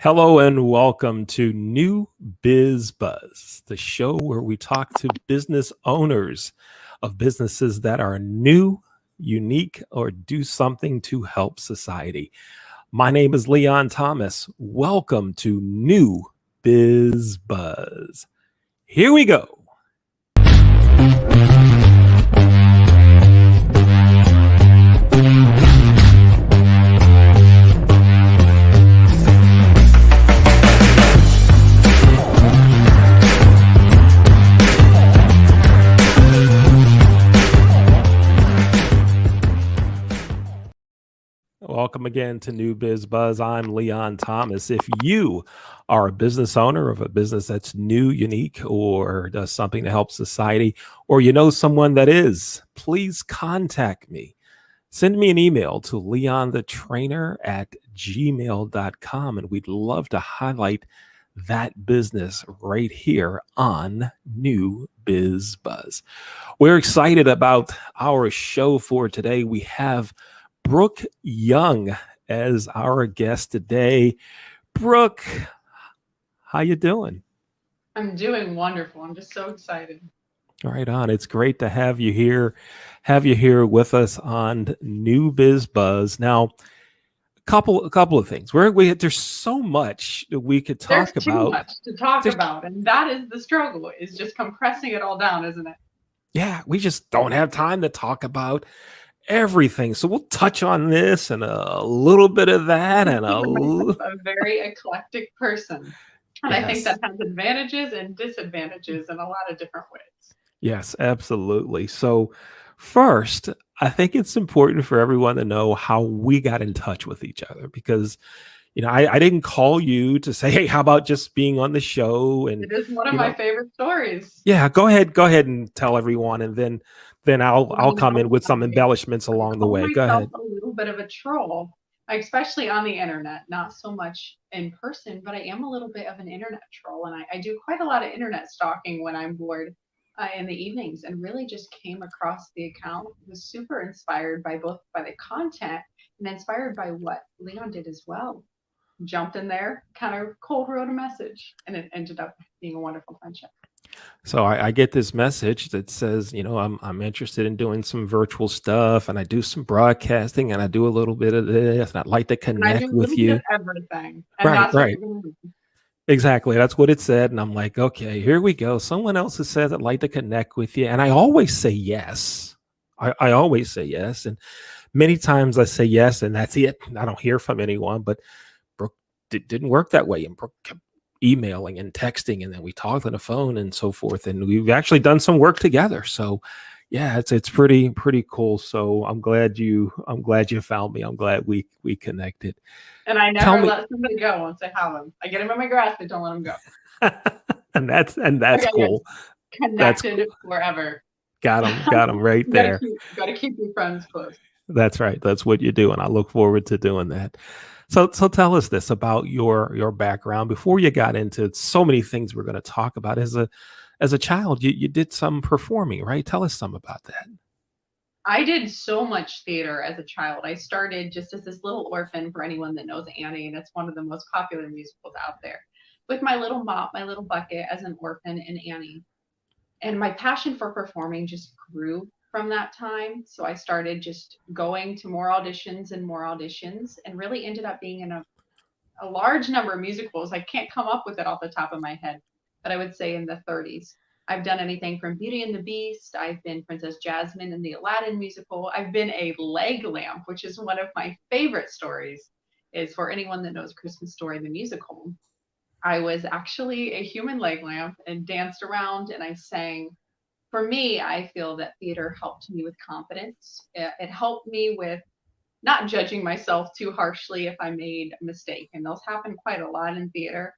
Hello and welcome to New Biz Buzz, the show where we talk to business owners of businesses that are new, unique, or do something to help society. My name is Leon Thomas. Welcome to New Biz Buzz. Here we go. Welcome again to New Biz Buzz. I'm Leon Thomas. If you are a business owner of a business that's new, unique, or does something to help society, or you know someone that is, please contact me. Send me an email to leonthetrainer@gmail.com, and we'd love to highlight that business right here on New Biz Buzz. We're excited about our show for today. We have Brooke Young as our guest today. Brooke, how you doing? I'm doing wonderful. I'm just so excited. Right on. It's great to have you here with us on New Biz Buzz. Now, a couple of things. There's so much that we could There's talk too about. much to talk There's about, and that is the struggle, is just compressing it all down, isn't it? Yeah, we just don't have time to talk about everything. So we'll touch on this and a little bit of that I and consider myself a very eclectic person, and I think yes. that has advantages and disadvantages in a lot of different ways. Yes, absolutely. So, first, I think it's important for everyone to know how we got in touch with each other because, I didn't call you to say, hey, how about just being on the show? And, It is one of you my know, favorite stories. yeah, go ahead and tell everyone. And then I'll You come in know, with some embellishments I along the call way. Go myself ahead. a little bit of a troll, especially on the internet, not so much in person, but I am a little bit of an internet troll. And I do quite a lot of internet stalking when I'm bored in the evenings, and really just came across the account, was super inspired by both by the content and inspired by what Leon did as well. Jumped in there, kind of cold wrote a message, and it ended up being a wonderful friendship. So I get this message that says, I'm interested in doing some virtual stuff and I do some broadcasting and I do a little bit of this and I'd like to And I connect do a with little bit of you. everything. And Right, that's what right. you're going to do. Exactly. That's what it said. And I'm like, okay, here we go. Someone else has said I'd like to connect with you. And I always say yes. I always say yes. And many times I say yes, and that's it. I don't hear from anyone. But Brooke didn't work that way. And Brooke kept emailing and texting. And then we talked on the phone and so forth. And we've actually done some work together. So yeah, it's pretty cool. So I'm glad you found me. I'm glad we connected. And I Tell never me. let somebody go once I have them. I get them in my grasp, but don't let them go. And that's Okay, yeah, cool. That's connected forever. got him right You gotta there. keep your friends close. That's right. That's what you do, and I look forward to doing that. So tell us this about your background before you got into so many things we're going to talk about. As a child, you did some performing, right? Tell us some about that. I did so much theater as a child. I started just as this little orphan, for anyone that knows Annie, and it's one of the most popular musicals out there, with my little mop, my little bucket as an orphan in Annie. And my passion for performing just grew from that time. So I started just going to more auditions, and really ended up being in a large number of musicals. I can't come up with it off the top of my head, but I would say in the 30s. I've done anything from Beauty and the Beast. I've been Princess Jasmine in the Aladdin musical. I've been a leg lamp, which is one of my favorite stories. Is for anyone that knows Christmas Story the musical. I was actually a human leg lamp and danced around and I sang. For me, I feel that theater helped me with confidence. It helped me with not judging myself too harshly if I made a mistake. And those happen quite a lot in theater.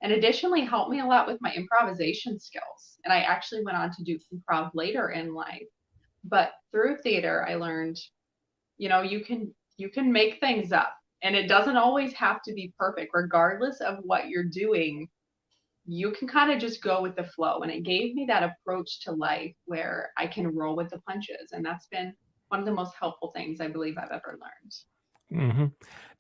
And additionally, helped me a lot with my improvisation skills. And I actually went on to do improv later in life. But through theater, I learned, you can make things up. And it doesn't always have to be perfect, regardless of what you're doing. You can kind of just go with the flow. And it gave me that approach to life where I can roll with the punches. And that's been one of the most helpful things I believe I've ever learned. Mhm.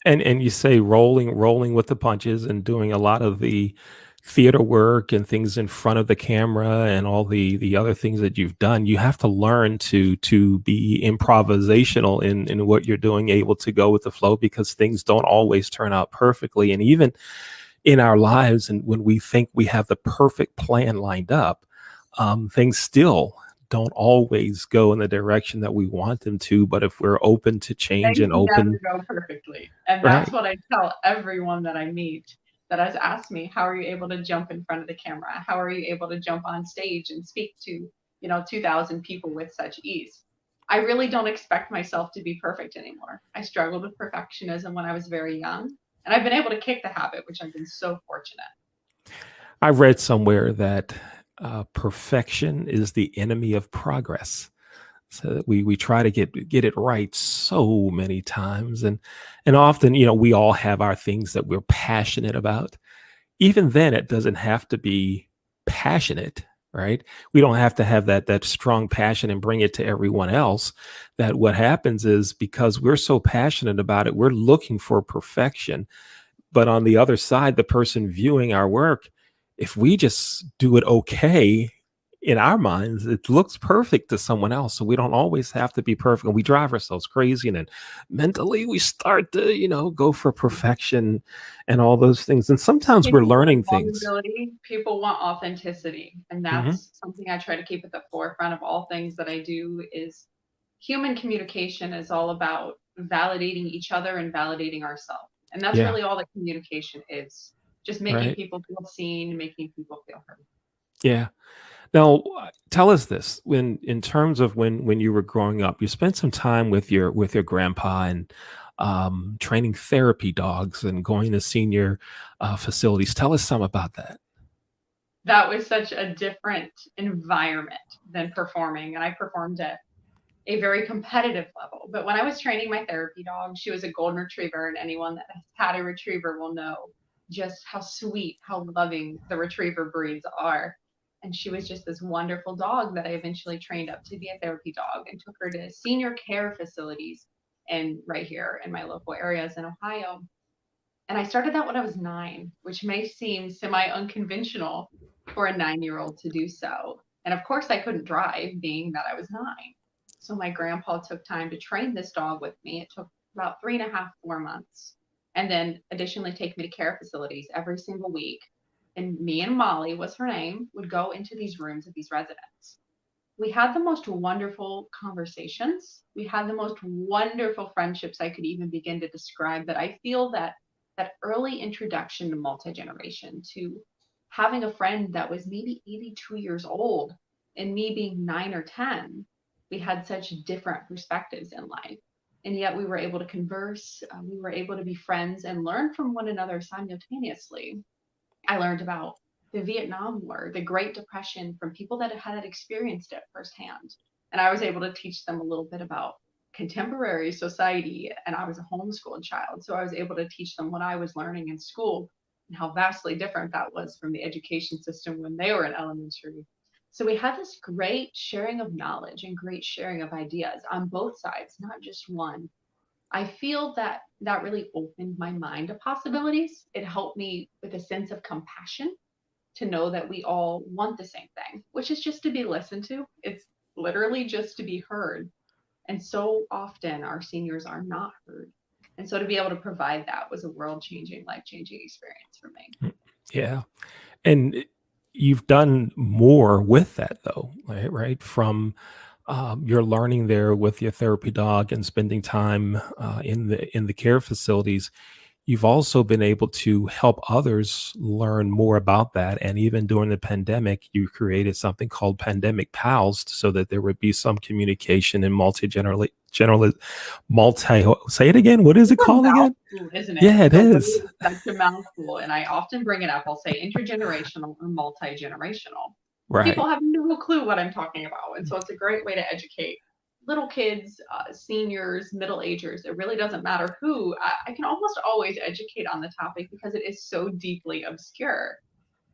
And you say rolling with the punches and doing a lot of the theater work and things in front of the camera and all the other things that you've done. You have to learn to be improvisational in what you're doing, able to go with the flow because things don't always turn out perfectly. And even in our lives, and when we think we have the perfect plan lined up, things still don't always go in the direction that we want them to. But if we're open to change Things and never open, go perfectly. And that's right? what I tell everyone that I meet that has asked me, how are you able to jump in front of the camera? How are you able to jump on stage and speak to, 2,000 people with such ease? I really don't expect myself to be perfect anymore. I struggled with perfectionism when I was very young, and I've been able to kick the habit, which I've been so fortunate. I read somewhere that perfection is the enemy of progress. So that we try to get it right so many times, and often, we all have our things that we're passionate about. Even then, it doesn't have to be passionate, right? We don't have to have that strong passion and bring it to everyone else. That what happens is because we're so passionate about it, we're looking for perfection, but on the other side, the person viewing our work, if we just do it okay in our minds, it looks perfect to someone else. So we don't always have to be perfect. And we drive ourselves crazy. And then mentally we start to, go for perfection and all those things. And sometimes we're People want learning things. vulnerability, people want authenticity, and Hmm. that's something I try to keep at the forefront of all things that I do. Is human communication is all about validating each other and validating ourselves, and that's Yeah. really all that communication is, just making Right. people feel seen, making people feel heard. Yeah. Now, tell us this: when, in terms of when you were growing up, you spent some time with your grandpa and training therapy dogs and going to senior facilities. Tell us some about that. That was such a different environment than performing, and I performed at a very competitive level. But when I was training my therapy dog, she was a golden retriever, and anyone that has had a retriever will know just how sweet, how loving the retriever breeds are. And she was just this wonderful dog that I eventually trained up to be a therapy dog and took her to senior care facilities and right here in my local areas in Ohio. And I started that when I was 9, which may seem semi unconventional for a 9-year-old to do so. And of course, I couldn't drive, being that I was 9. So my grandpa took time to train this dog with me. It took about 3.5, 4 months. And then additionally, take me to care facilities every single week. And me and Molly, was her name, would go into these rooms of these residents. We had the most wonderful conversations. We had the most wonderful friendships I could even begin to describe. That I feel that that early introduction to multi-generation, to having a friend that was maybe 82 years old and me being 9 or 10, we had such different perspectives in life. And yet we were able to converse, we were able to be friends and learn from one another simultaneously. I learned about the Vietnam War, the Great Depression, from people that had experienced it firsthand. And I was able to teach them a little bit about contemporary society. And I was a homeschooled child. So I was able to teach them what I was learning in school and how vastly different that was from the education system when they were in elementary. So we had this great sharing of knowledge and great sharing of ideas on both sides, not just one. I feel that that really opened my mind to possibilities. It helped me with a sense of compassion to know that we all want the same thing, which is just to be listened to. It's literally just to be heard. And so often our seniors are not heard. And so to be able to provide that was a world changing, life changing experience for me. Mm. Yeah. And you've done more with that though, right? Right. From your learning there with your therapy dog and spending time in the care facilities, you've also been able to help others learn more about that. And even during the pandemic, you created something called Pandemic Pals so that there would be some communication and multi, say it again. What is it It's a called again? mouthful, isn't it? Yeah, it The word is. is such a mouthful, and I often bring it up. I'll say intergenerational or multi generational. Right. People have no clue what I'm talking about, and so it's a great way to educate little kids, seniors, middle agers. It really doesn't matter who. I can almost always educate on the topic because it is so deeply obscure.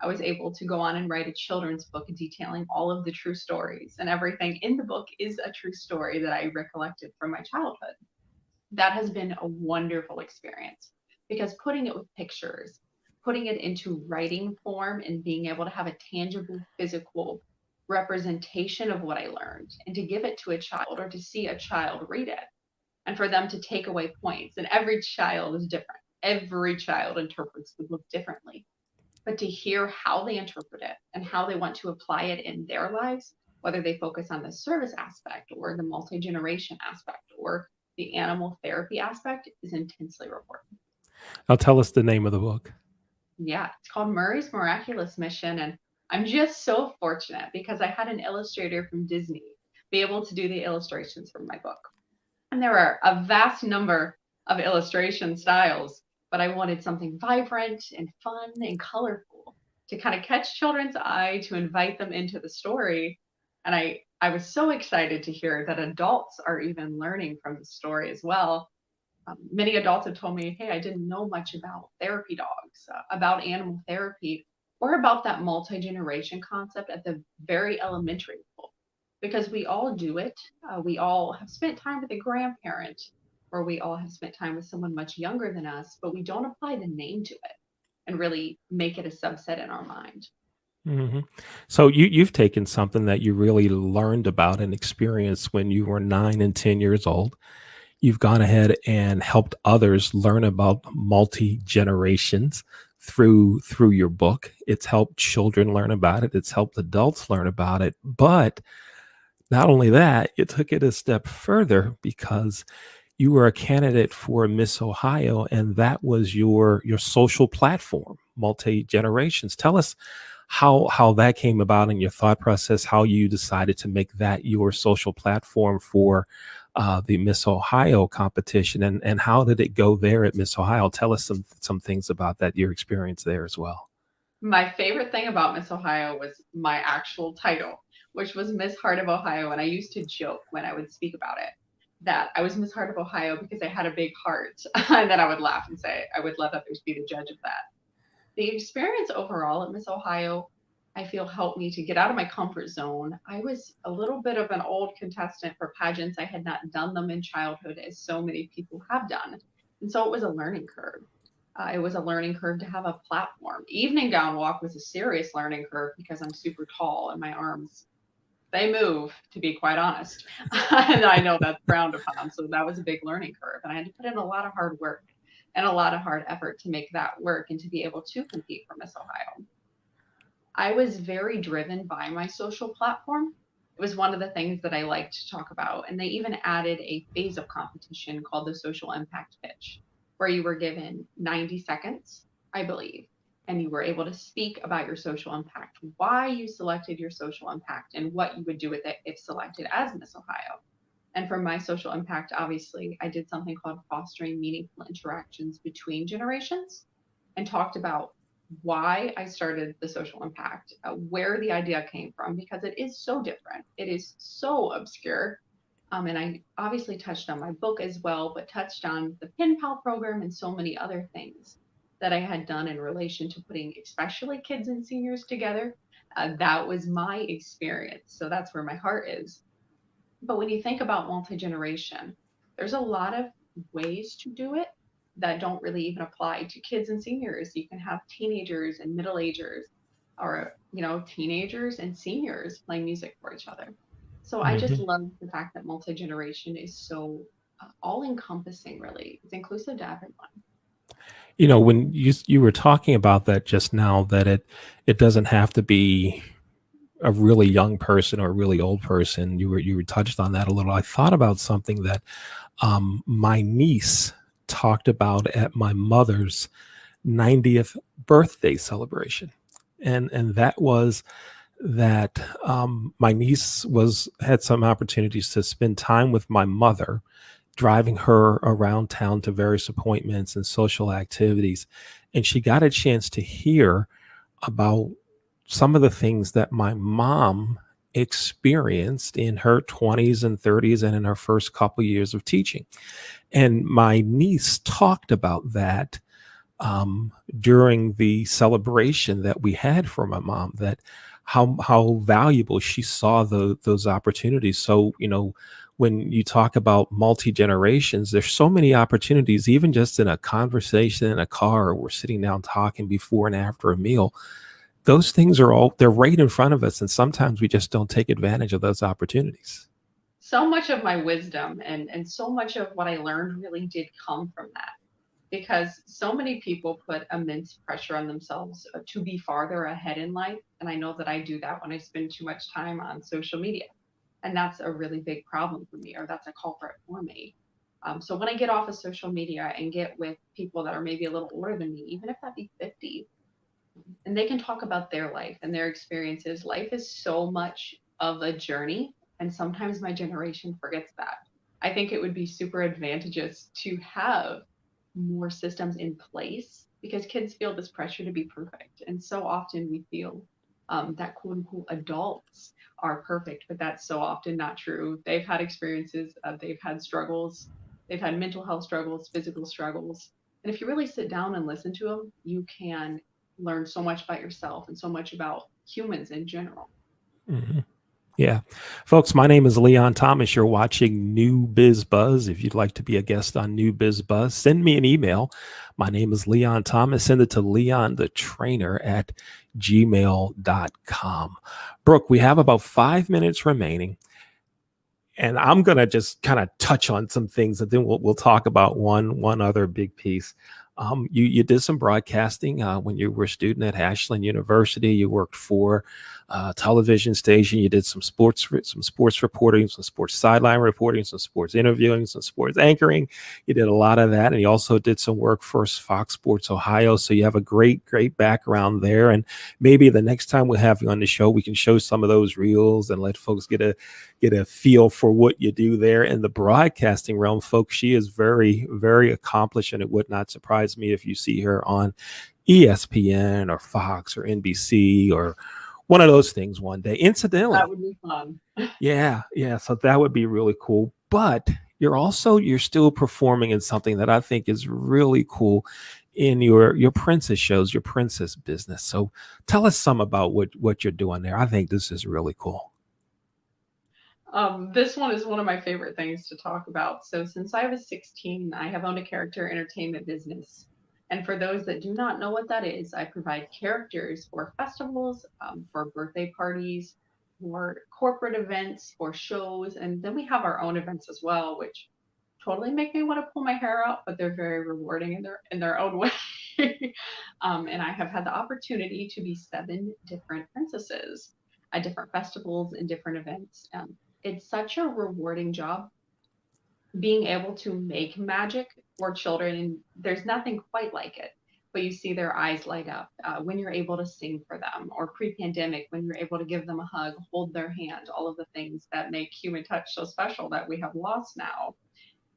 I was able to go on and write a children's book detailing all of the true stories, and everything in the book is a true story that I recollected from my childhood. That has been a wonderful experience because putting it with pictures, putting it into writing form and being able to have a tangible physical representation of what I learned and to give it to a child or to see a child read it and for them to take away points. And every child is different. Every child interprets the book differently. But to hear how they interpret it and how they want to apply it in their lives, whether they focus on the service aspect or the multi-generation aspect or the animal therapy aspect, is intensely rewarding. Now tell us the name of the book. Yeah, it's called Murray's Miraculous Mission. And I'm just so fortunate because I had an illustrator from Disney be able to do the illustrations for my book. And there are a vast number of illustration styles, but I wanted something vibrant and fun and colorful to kind of catch children's eye, to invite them into the story. And I was so excited to hear that adults are even learning from the story as well. Many adults have told me, hey, I didn't know much about therapy dogs, about animal therapy, or about that multi generation concept at the very elementary level. Because we all do it. We all have spent time with a grandparent, or we all have spent time with someone much younger than us, but we don't apply the name to it and really make it a subset in our mind. Hmm. So you've taken something that you really learned about and experienced when you were 9 and 10 years old. You've gone ahead and helped others learn about multi generations through your book. It's helped children learn about it. It's helped adults learn about it. But not only that, you took it a step further because you were a candidate for Miss Ohio, and that was your social platform, multi generations. Tell us how that came about in your thought process, how you decided to make that your social platform for the Miss Ohio competition, and how did it go there at Miss Ohio? Tell us some things about that, your experience there as well. My favorite thing about Miss Ohio was my actual title, which was Miss Heart of Ohio. And I used to joke when I would speak about it that I was Miss Heart of Ohio because I had a big heart. And then I would laugh and say, I would let others be the judge of that. The experience overall at Miss Ohio, I feel helped me to get out of my comfort zone. I was a little bit of an old contestant for pageants. I had not done them in childhood as so many people have done. And so it was a learning curve. It was a learning curve to have a platform. Evening gown walk was a serious learning curve because I'm super tall and my arms, they move, to be quite honest. And I know that's frowned upon. So that was a big learning curve. And I had to put in a lot of hard work and a lot of hard effort to make that work and to be able to compete for Miss Ohio. I was very driven by my social platform. It was one of the things that I liked to talk about. And they even added a phase of competition called the social impact pitch, where you were given 90 seconds, I believe, and you were able to speak about your social impact, why you selected your social impact, and what you would do with it if selected as Miss Ohio. And for my social impact, obviously, I did something called fostering meaningful interactions between generations and talked about why I started the social impact, where the idea came from, because it is so different. It is so obscure. And I obviously touched on my book as well, but touched on the Pen Pal program and so many other things that I had done in relation to putting especially kids and seniors together. That was my experience. So that's where my heart is. But when you think about multi generation, there's a lot of ways to do it that don't really even apply to kids and seniors. You can have teenagers and middle agers, or teenagers and seniors playing music for each other. So I just Mhm. love the fact that multi generation is so all encompassing. Really, it's inclusive to everyone. When you were talking about that just now, that it doesn't have to be a really young person or a really old person. You were touched on that a little. I thought about something that my niece talked about at my mother's 90th birthday celebration, and that was that my niece was had some opportunities to spend time with my mother, driving her around town to various appointments and social activities, and she got a chance to hear about some of the things that my mom experienced in her 20s and 30s and in her first couple years of teaching. And my niece talked about that during the celebration that we had for my mom, that how valuable she saw those opportunities. So when you talk about multi-generations, there's so many opportunities, even just in a conversation in a car, or we're sitting down talking before and after a meal. Those things are all, they're right in front of us. And sometimes we just don't take advantage of those opportunities. So much of my wisdom and so much of what I learned really did come from that, because so many people put immense pressure on themselves to be farther ahead in life. And I know that I do that when I spend too much time on social media. And that's a really big problem for me, or that's a culprit for me. So when I get off of social media and get with people that are maybe a little older than me, even if that be 50, and they can talk about their life and their experiences. Life is so much of a journey, and sometimes my generation forgets that. I think it would be super advantageous to have more systems in place, because kids feel this pressure to be perfect. And so often we feel that quote unquote adults are perfect, but that's so often not true. They've had experiences, they've had struggles, they've had mental health struggles, physical struggles. And if you really sit down and listen to them, you can learn so much about yourself and so much about humans in general. Mm-hmm. Yeah. Folks, my name is Leon Thomas. You're watching New Biz Buzz. If you'd like to be a guest on New Biz Buzz, send me an email. My name is Leon Thomas. Send it to leonthetrainer@gmail.com. Brooke, we have about 5 minutes remaining. And I'm gonna just kind of touch on some things, and then we'll talk about one other big piece. You did some broadcasting when you were a student at Ashland University. You worked for a television station. You did some sports reporting, some sports sideline reporting, some sports interviewing, some sports anchoring. You did a lot of that, and you also did some work for Fox Sports Ohio. So you have a great background there. And maybe the next time we have you on the show, we can show some of those reels and let folks get a feel for what you do there in the broadcasting realm. Folks, she is very, very accomplished, and it would not surprise me if you see her on ESPN or Fox or NBC or one of those things one day. Incidentally, That would be fun. yeah. So that would be really cool. But you're still performing in something that I think is really cool in your princess shows, your princess business. So tell us some about what you're doing there. I think this is really cool. This one is one of my favorite things to talk about. So since I was 16, I have owned a character entertainment business. And for those that do not know what that is, I provide characters for festivals, for birthday parties, for corporate events, for shows. And then we have our own events as well, which totally make me want to pull my hair out, but they're very rewarding in their own way. And I have had the opportunity to be 7 different princesses at different festivals and different events. It's such a rewarding job being able to make magic for children. And there's nothing quite like it, but you see their eyes light up when you're able to sing for them, or pre-pandemic when you're able to give them a hug, hold their hand, all of the things that make human touch so special that we have lost now.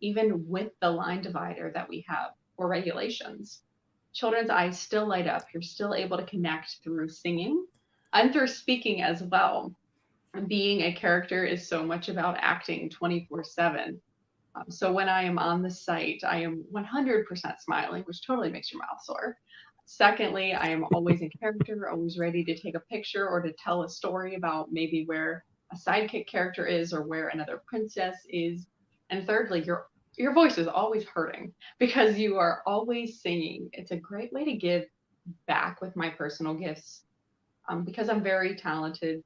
Even with the line divider that we have for regulations, children's eyes still light up. You're still able to connect through singing and through speaking as well. Being a character is so much about acting 24/7. So when I am on the site, I am 100% smiling, which totally makes your mouth sore. Secondly, I am always in character, always ready to take a picture or to tell a story about maybe where a sidekick character is or where another princess is. And thirdly, your voice is always hurting because you are always singing. It's a great way to give back with my personal gifts, because I'm very talented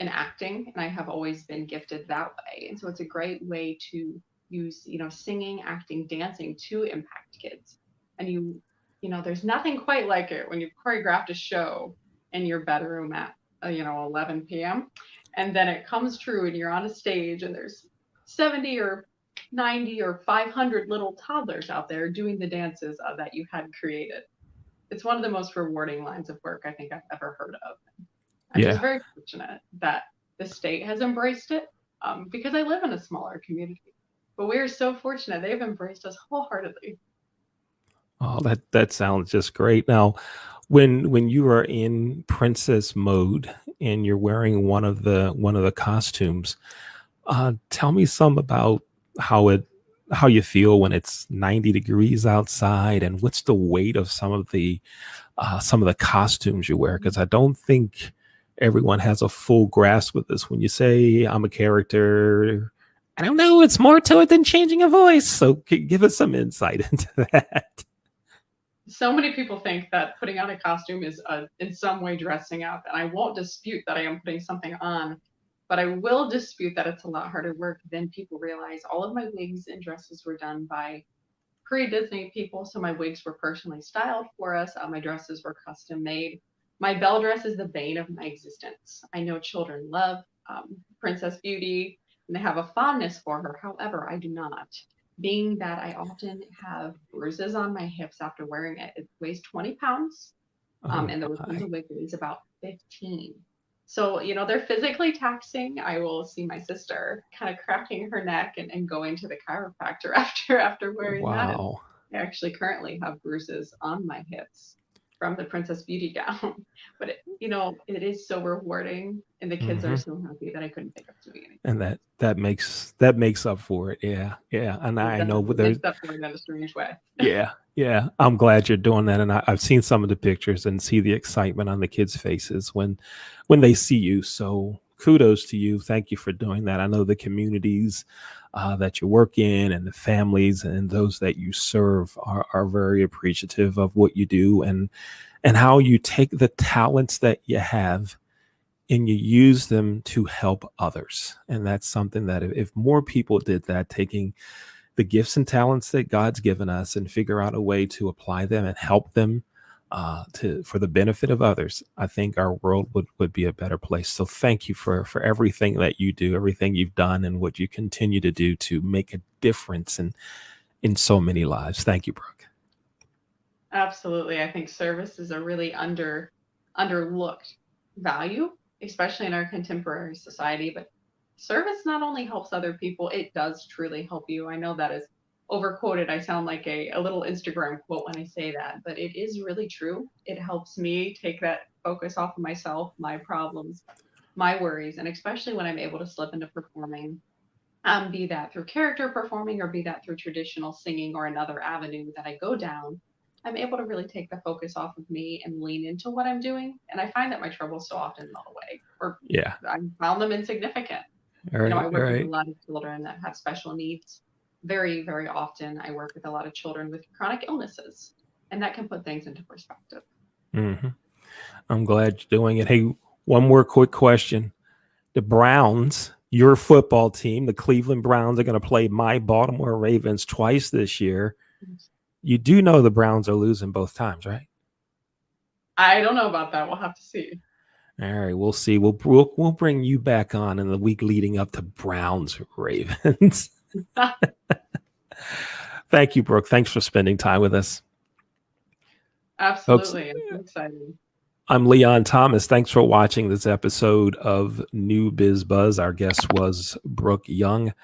in acting, and I have always been gifted that way. And so it's a great way to use, singing, acting, dancing to impact kids. And there's nothing quite like it when you've choreographed a show in your bedroom at 11 p.m. and then it comes true and you're on a stage and there's 70 or 90 or 500 little toddlers out there doing the dances that you had created. It's one of the most rewarding lines of work I think I've ever heard of. I'm just very fortunate that the state has embraced it, because I live in a smaller community. But we're so fortunate they've embraced us wholeheartedly. Oh, that sounds just great. Now, when you are in princess mode and you're wearing one of the costumes, tell me some about how you feel when it's 90 degrees outside, and what's the weight of some of the costumes you wear, because I don't think everyone has a full grasp with this. When you say I'm a character, I don't know. It's more to it than changing a voice. So give us some insight into that. So many people think that putting on a costume is in some way dressing up, and I won't dispute that I am putting something on, but I will dispute that it's a lot harder work than people realize. All of my wigs and dresses were done by pre-Disney people, so my wigs were personally styled for us. My dresses were custom made. My belle dress is the bane of my existence. I know children love Princess Beauty and they have a fondness for her. However, I do not. Being that I often have bruises on my hips after wearing it. It weighs 20 pounds, and the Rapunzel wig weighs about 15. So, they're physically taxing. I will see my sister kind of cracking her neck and going to the chiropractor after wearing that. And Wow. I actually currently have bruises on my hips from the Princess Beauty gown. But it is so rewarding, and the kids are so happy that I couldn't think of doing anything. And that makes up for it. Yeah, yeah. And I know there's makes up for it in a strange way. yeah. I'm glad you're doing that, and I've seen some of the pictures and see the excitement on the kids' faces when they see you. So kudos to you. Thank you for doing that. I know the communities that you work in and the families and those that you serve are very appreciative of what you do and how you take the talents that you have and you use them to help others. And that's something that if more people did that, taking the gifts and talents that God's given us and figure out a way to apply them and help them for the benefit of others, I think our world would be a better place. So thank you for everything that you do, everything you've done, and what you continue to do to make a difference in so many lives. Thank you, Brooke. Absolutely. I think service is a really underlooked value, especially in our contemporary society. But service not only helps other people, it does truly help you. I know that is overquoted. I sound like a little Instagram quote when I say that, but it is really true. It helps me take that focus off of myself, my problems, my worries, and especially when I'm able to slip into performing, be that through character performing or be that through traditional singing or another avenue that I go down. I'm able to really take the focus off of me and lean into what I'm doing. And I find that my troubles so often melt away, or I found them insignificant. I work with a lot of children that have special needs. Very, very often I work with a lot of children with chronic illnesses, and that can put things into perspective. Mm-hmm. I'm glad you're doing it. Hey, one more quick question. The Browns, your football team, the Cleveland Browns, are going to play my Baltimore Ravens twice this year. You do know the Browns are losing both times, right? I don't know about that. We'll have to see. All right, we'll see. We'll bring you back on in the week leading up to Browns Ravens. Thank you, Brooke. Thanks for spending time with us. Absolutely. Folks, I'm excited. I'm Leon Thomas. Thanks for watching this episode of New Biz Buzz. Our guest was Brooke Young.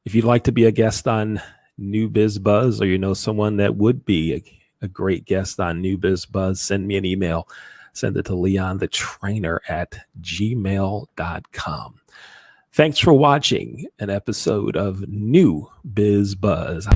If you'd like to be a guest on New Biz Buzz, or you know someone that would be a great guest on New Biz Buzz, send me an email. Send it to leonthetrainer@gmail.com. Thanks for watching an episode of New Biz Buzz.